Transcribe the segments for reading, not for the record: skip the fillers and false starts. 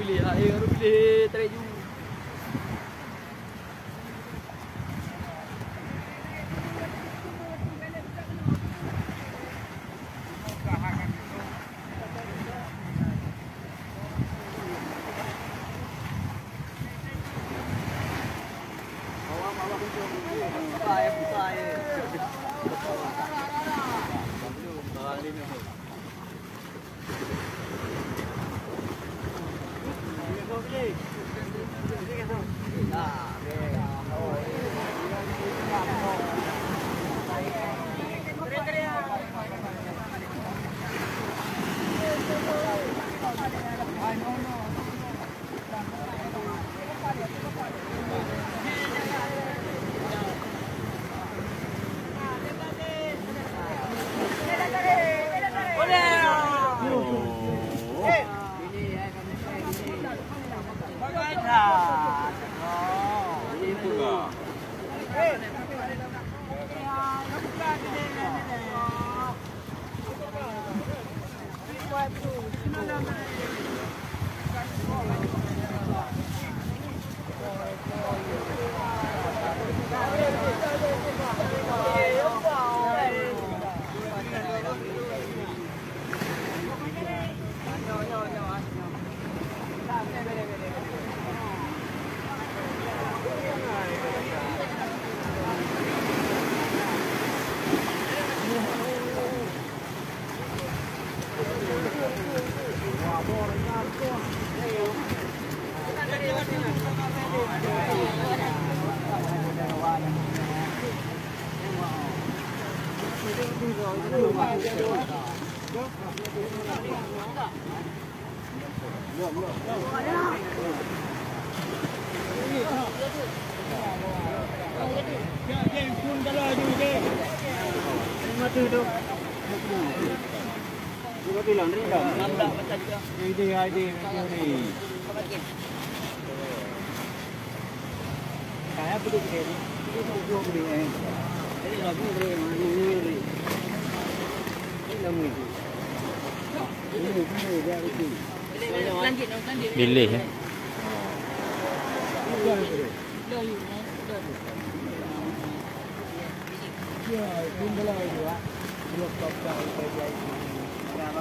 Pilih air, baru pilih tarik ju. Pilih ya.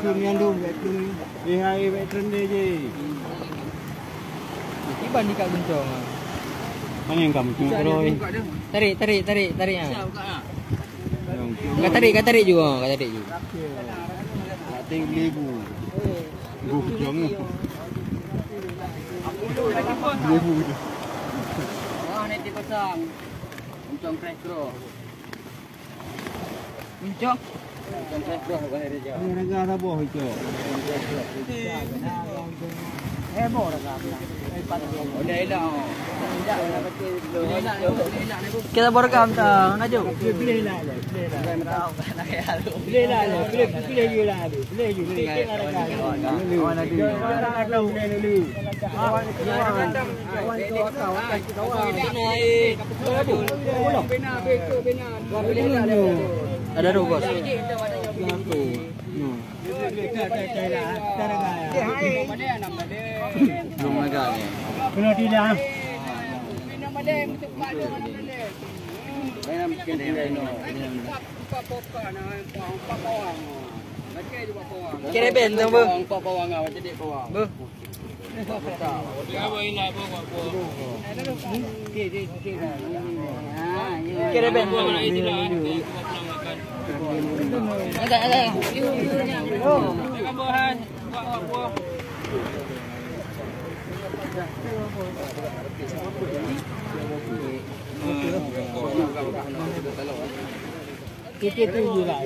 Yang dulu betul. Di hari veteran dia je. Iban di kat guncong. Mana yang kamu tengok ni? Tarik ah. Kau tarik juga. Tengok lebu. Guncong. Lebu tu. Oh, nanti pasang. Guncong crash bro. Guncong crash bro bahaya dia. Ni negara apa itu? Heboh dah. Kita berekam tak? Nak jauh? Pilih lah. Ada dua bos. Belum agak ni. Kena tidak. Kira benteng bu. Bu. Kira benteng. Ada. Kita tu je lah.